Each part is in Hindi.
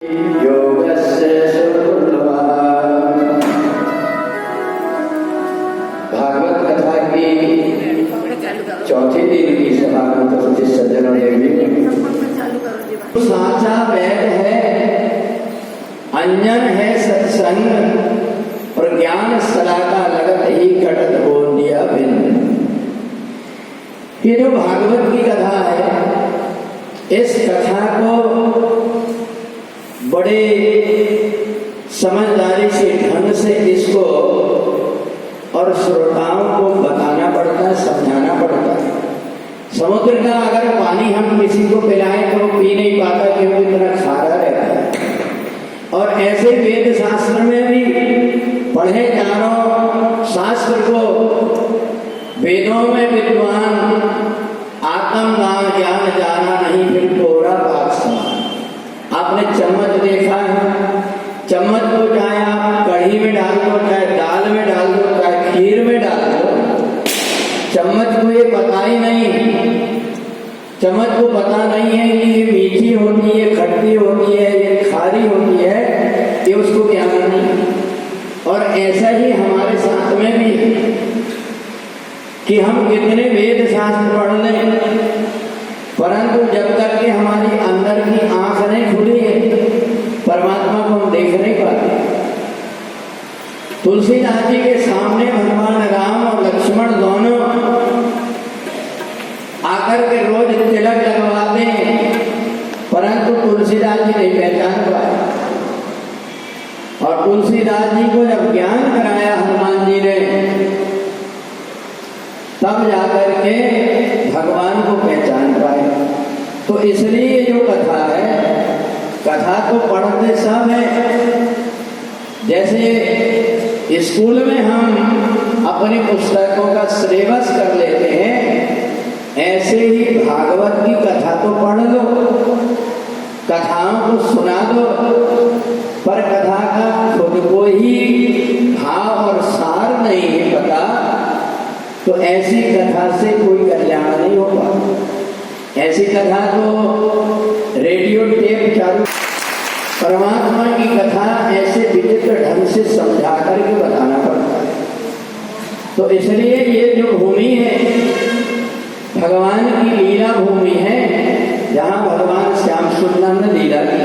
भागवत कथा की चौथे दिन की सभा में उपस्थित सज्जनों ने भी साचा वेद है, अंजन है सत्संग और ज्ञान सला का लगत ही कटत हो दिया भिन्न। ये जो भागवत की कथा है, इस कथा को बड़े समझदारी से ढंग से इसको और श्रोताओं को बताना पड़ता है, समझाना पड़ता है। समुद्र का अगर पानी हम किसी को पिलाएं तो पी नहीं पाता क्योंकि इतना खारा रहता है। और ऐसे वेद शास्त्र में भी पढ़े जानो शास्त्र को वेदों में विद्वान आत्म ज्ञान जाना नहीं फिर कोरा पाक समान। आपने चम्मच देखा है, चम्मच को चाहे आप कढ़ी में डाल दो, चाहे दाल में डाल दो, चाहे खीर में डाल दो, चम्मच को ये पता ही नहीं, चम्मच को पता नहीं है कि ये मीठी होती है, खट्टी होती है, ये खारी होती है, ये उसको ज्ञान नहीं। और ऐसा ही हमारे साथ में भी कि हम कितने वेद शास्त्र पढ़ लें, परंतु जब तक कि हमारी अंदर की आंख नहीं खुली है परमात्मा को हम देख नहीं पाते। तुलसीदास जी के सामने भगवान राम और लक्ष्मण दोनों आकर के रोज तिलक लगवाते हैं, परंतु तुलसीदास जी नहीं पहचान पाए। और तुलसीदास जी को जब ज्ञान कराया हनुमान जी ने, तब जाकर के भगवान को पहचान पाए। तो इसलिए जो कथा है, कथा तो पढ़ते सब है। जैसे स्कूल में हम अपनी पुस्तकों का सिलेबस कर लेते हैं, ऐसे ही भागवत की कथा तो पढ़ लो, कथाओं को सुना दो, पर कथा का खुद को ही भाव और सार नहीं है पता, तो ऐसी कथा से कोई कल्याण नहीं होगा। ऐसी कथा तो रेडियो टेप चालू, परमात्मा की कथा ऐसे विचित्र ढंग से समझा करके बताना पड़ता है। तो इसलिए ये जो भूमि है भगवान की लीला भूमि है, जहाँ भगवान श्याम सुंदर ने लीला की,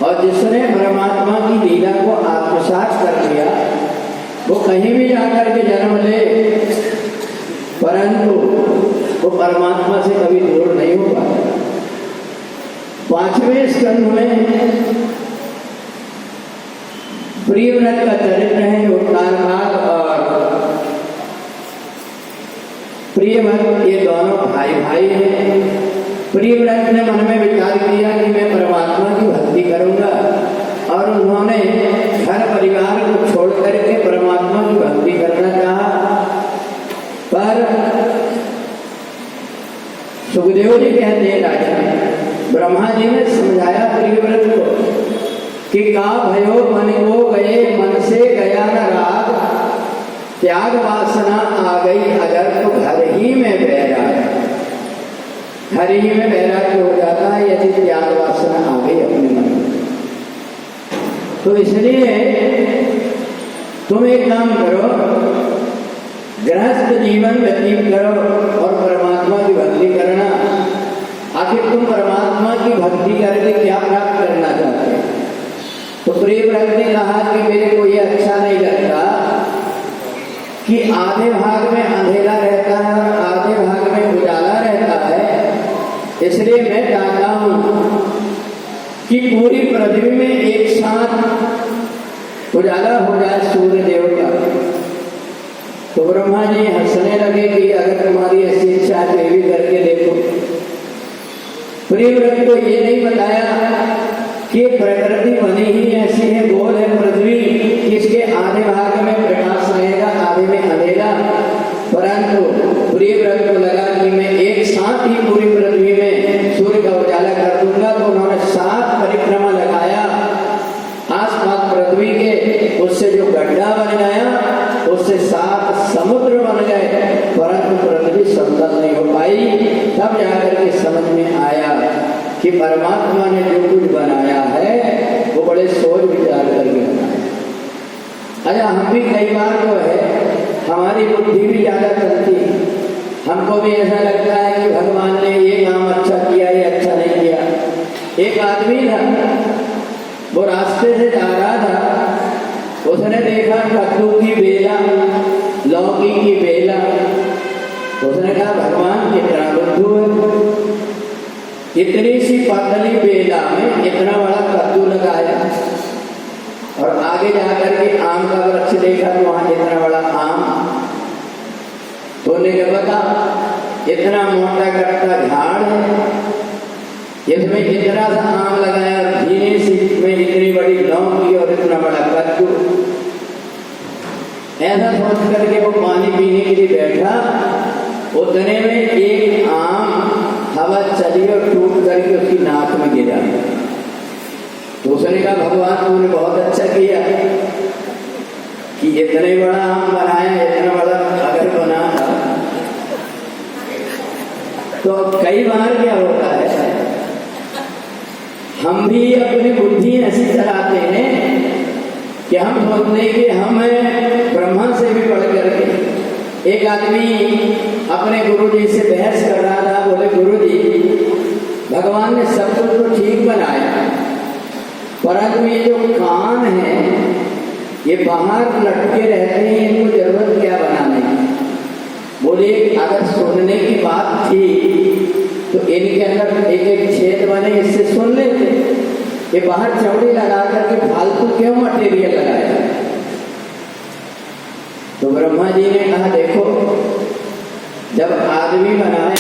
और जिसने परमात्मा की लीला को आत्मसात कर लिया वो कहीं भी जाकर के जन्म ले, परंतु वो परमात्मा से कभी दूर नहीं हो पाता। 5वें स्कंध में प्रियव्रत का चरित्र है, उत्तानपाद और प्रियव्रत ये दोनों भाई भाई हैं। प्रियव्रत ने मन में विचार किया कि मैं परमात्मा की भक्ति करूंगा, और उन्होंने घर परिवार को छोड़ करके परमात्मा की भक्ति करना चाहा। पर सुखदेव जी कहते हैं राजा, ब्रह्मा जी ने समझाया प्रियव्रत को कि का भयो मन को गए, मन से गया न राग, त्याग वासना आ गई अगर तो घर ही में बैराग। घर ही में बैराग्य हो जाता है यदि त्याग वासना आ गई अपने मन में। तो इसलिए तुम एक काम करो, गृहस्थ जीवन व्यतीत करो और परमात्मा की भक्ति करना। आखिर तुम परमात्मा की भक्ति करके क्या प्राप्त करना चाहते हो? तो प्रियव्रत ने कहा कि मेरे को ये अच्छा नहीं लगता कि आधे भाग में अंधेरा रहता है और आधे भाग में उजाला रहता है, इसलिए मैं चाहता हूं कि पूरी पृथ्वी में एक साथ उजाला हो जाए सूर्य देव का। तो ब्रह्मा जी हंसने लगे कि अगर तुम्हारी ऐसी इच्छा है तो ये भी करके देखो। प्रियव्रत को ये नहीं बताया कि प्रकृति बनी ही ऐसी है, गोल है पृथ्वी, इसके आधे भाग में प्रकाश रहेगा, आधे में अंधेरा। परंतु प्रियव्रत को लगा कि मैं एक साथ ही पूरी पृथ्वी में सूर्य का उजाला कर दूंगा। तो उन्होंने 7 परिक्रमा लगाया आसपास पृथ्वी के, उससे जो गड्ढा बन गया उससे 7 समुद्र बन गए, परंतु पृथ्वी समतल नहीं हो पाई। तब जाकर के समझ में आया कि परमात्मा ने जो कुछ बनाया है ऐसा हम भी कई बार जो है हमारी बुद्धि भी ज़्यादा चलती है, हमको भी ऐसा लगता है कि भगवान ने ये काम अच्छा किया, ये अच्छा नहीं किया। एक आदमी था, वो रास्ते से जा रहा था, उसने देखा कद्दू की बेला, लौकी की बेला, उसने कहा भगवान कितना बुद्धू है, इतनी सी पतली बेला में इतना बड़ा कद्दू लगाया। और आगे जाकर के आम का वृक्ष देखा तो वहां इतना बड़ा आम, तो ने पता इतना मोटा कट्टा झाड़ है, इसमें इतना सा आम लगाया और धीरे से में इतनी बड़ी लौकी और इतना बड़ा कद्दू। ऐसा सोच करके वो पानी पीने के लिए बैठा, उतने में एक आम हवा चली और टूट करके उसकी नाक में गिरा। तो उसने कहा भगवान तुमने बहुत अच्छा किया कि इतने बड़ा आम बनाया, इतना बड़ा अगर बना था। तो कई बार क्या होता है, हम भी अपनी बुद्धि ऐसी चलाते हैं कि हम सोचते हैं कि हम ब्रह्मा से भी बढ़ करके। एक आदमी अपने गुरुजी से बहस कर रहा था, बोले गुरुजी भगवान ने सब कुछ तो ठीक बनाया, परंतु ये जो कान है ये बाहर लटके रहते हैं, इनको जरूरत क्या बनाने की। बोले अगर सुनने की बात थी तो इनके अंदर एक एक छेद बने, इससे सुन लेते। ये बाहर चौड़ी लगा करके फालतू क्यों मटेरियल लगाया। तो ब्रह्मा जी ने कहा देखो, जब आदमी बनाया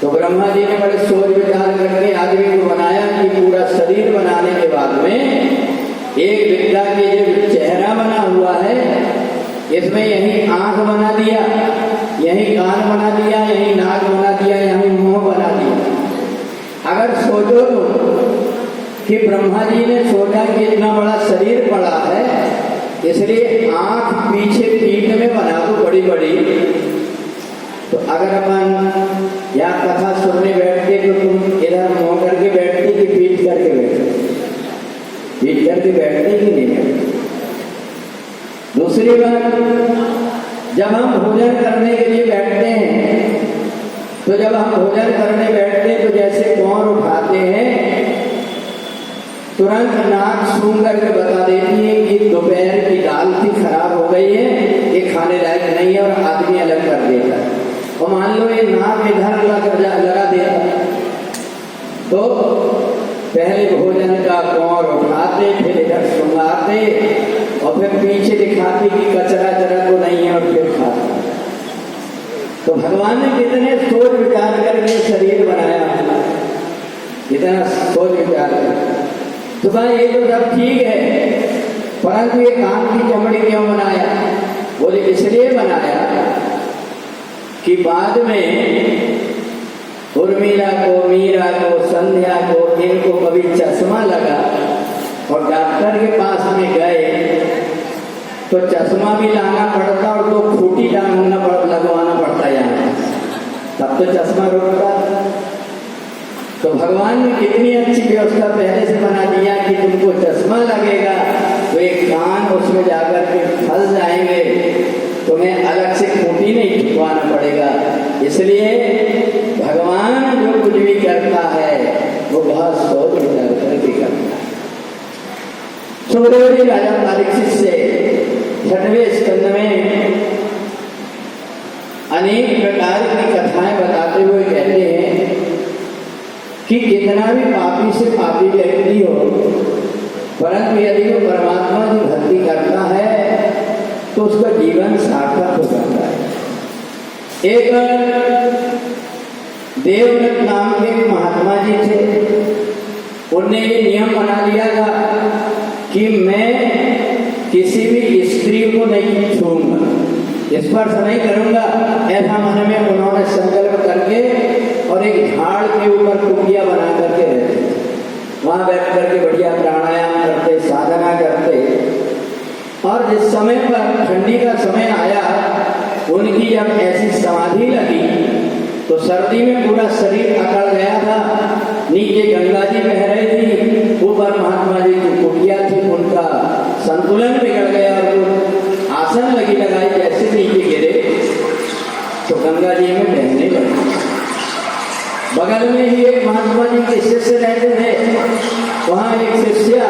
तो ब्रह्मा जी ने बड़े सोच विचार करके आदमी को बनाया कि पूरा शरीर बनाने के बाद में एक विद्या के जो चेहरा बना हुआ है, इसमें यही आंख बना दिया, यही कान बना दिया, यही नाक बना दिया, यही मुंह बना दिया। अगर सोचो कि ब्रह्मा जी ने सोचा कि इतना बड़ा शरीर पड़ा है, इसलिए आंख पीछे पीठ में बना दो बड़ी बड़ी। तो अगर अपन या कथा सुनने बैठते तो तुम इधर मुंह करके बैठती कि पीठ करके बैठते? पीठ करके बैठते कि नहीं बैठते? दूसरी बात, जब हम भोजन करने के लिए बैठते हैं तो जब हम भोजन करने बैठते हैं तो जैसे कौन उठाते हैं, तुरंत नाक सूंघ करके बता देती है कि दोपहर की दाल थी, खराब हो गई है, ये खाने लायक नहीं है, और आदमी अलग कर देता है। और मान लो ये नाक इधर लगा देता तो पहले भोजन का कौर उठाते, फिर इधर सुंघाते और फिर पीछे दिखाते कि कचरा जरा तो नहीं है, और फिर खाते। तो भगवान ने कितने सोच विचार करके शरीर बनाया, इतना सोच विचार करके। तो भाई ये तो सब ठीक है, परंतु ये कान की चमड़ी क्यों बनाया? बोले इसलिए बनाया कि बाद में उर्मिला को, मीरा को, संध्या को, इनको कभी चश्मा लगा और डॉक्टर के पास में गए तो चश्मा भी लाना पड़ता और तो खूटी लगवाना पड़ता यहाँ, तब तो चश्मा रुकता। तो भगवान ने कितनी अच्छी व्यवस्था पहले से बना दिया कि तुमको चश्मा लगेगा तो एक कान उसमें जाकर के फंस जाएंगे, तुम्हें अलग से खूंटी नहीं ठुकवाना पड़ेगा। इसलिए भगवान जो कुछ भी करता है वो बहुत सोच विचार करके करता है। सुखदेव जी राजा परीक्षित से 6वें स्कंद में अनेक प्रकार की कथाएं बताते हुए कहते हैं कि कितना भी पापी से पापी व्यक्ति हो, परंतु यदि वो परमात्मा की भक्ति करता है तो उसका जीवन सार्थक हो जाता है। एक देवव्रत नाम के महात्मा जी थे, उन्होंने ये नियम बना लिया था कि मैं किसी भी स्त्री को नहीं छूऊंगा, स्पर्श नहीं करूंगा। ऐसा मन में उन्होंने संकल्प करके और एक झाड़ के ऊपर कुटिया बना करके रहते, वहां बैठ करके बढ़िया प्राणायाम करते, साधना करते। और जिस समय पर ठंडी का समय आया, उनकी जब ऐसी समाधि लगी तो सर्दी में पूरा शरीर अकड़ गया था, नीचे गंगा जी बह रही थी, ऊपर महात्मा जी की कुटिया थी, उनका संतुलन बिगड़ गया। वहां एक शिष्या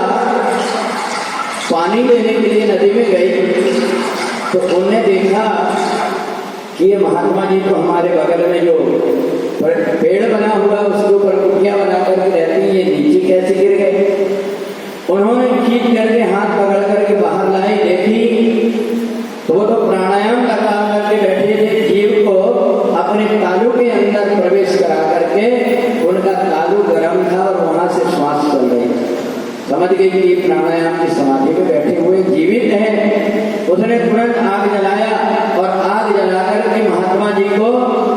पानी लेने के लिए नदी में गई तो उन्होंने देखा कि ये महात्मा जी तो हमारे बगल में जो पेड़ बना हुआ उसके ऊपर कुटिया बना करके रहती है, ये नीचे कैसे गिर गए। उन्होंने खींच करके हाथ पकड़ करके बाहर लाई, देखी तो वो तो प्राणायाम का काम करके बैठे थे। जीव को अपने तालु के अंदर प्रवेश करा करके उनका तालु गर्म था और वहां से श्वास चल रही। समझ गई कि ये प्राणायाम की समाधि में बैठे हुए जीवित हैं। उसने तुरंत आग जलाया और आग जला करके महात्मा जी को,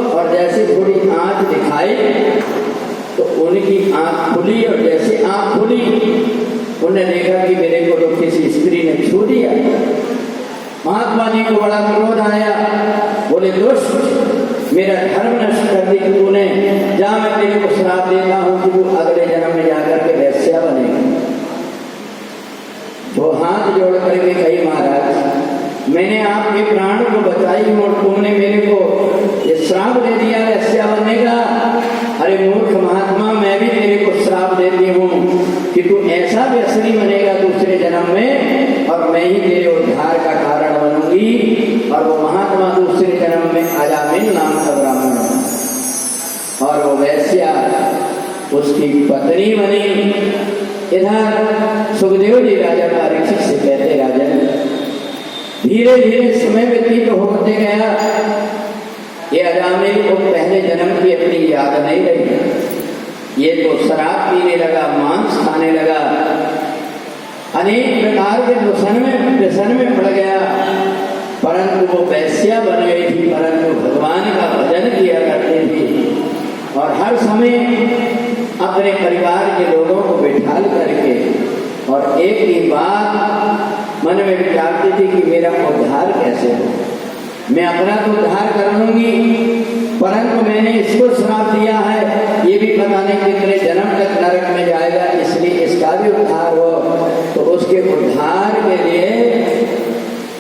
और जैसे थोड़ी आंच दिखाई तो उनकी आंख खुली, और जैसे आंख खुली उन्होंने देखा कि मेरे को तो किसी स्त्री ने छू दिया। महात्मा जी को बड़ा क्रोध आया, बोले दुष्ट, मेरा धर्म नष्ट कर दी तूने, जा मैं तेरे को श्राप देता हूं कि तू अगले जन्म में जाकर के वैश्या बनेगा। वो हाथ जोड़ करके कही, महाराज मैंने आपके प्राण को बचाई और तुमने मेरे को ये श्राप दे दिया वैश्या बनने का। अरे मूर्ख महात्मा, मैं भी तेरे को श्राप देती हूँ कि तू ऐसा व्यसनी बनेगा दूसरे जन्म में, और मैं ही तेरे उद्धार का कारण बनूंगी। और वो महात्मा दूसरे जन्म में अजामिल नाम का ब्राह्मण और वो वैश्या उसकी पत्नी बनी। इधर सुखदेव जी राजा परीक्षित से कहते, राजन धीरे धीरे समय व्यतीत होते गया, ये अजामिल को पहले जन्म की अपनी याद नहीं रही। ये तो शराब पीने लगा, मांस खाने लगा, अनेक प्रकार के व्यसन में पड़ गया। परंतु वो वैश्या बन गई थी, परंतु भगवान का भजन किया करती थी और हर समय अपने परिवार के लोगों को बिठाल करके और एक ही बात मन में विचारती थी कि मेरा उद्धार कैसे हो। मैं अपना तो उद्धार कर लूंगी, परंतु मैंने इसको श्राप दिया है, ये भी पता नहीं कितने जन्म तक नरक में जाएगा, इसलिए इसका भी उद्धार हो। तो उसके उद्धार के लिए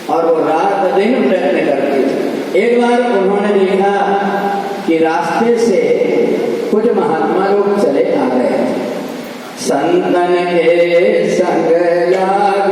और वो रात दिन प्रयत्न करती थी। एक बार उन्होंने देखा कि रास्ते से कुछ महात्मा लोग चले आ रहे, संतन के संग लाग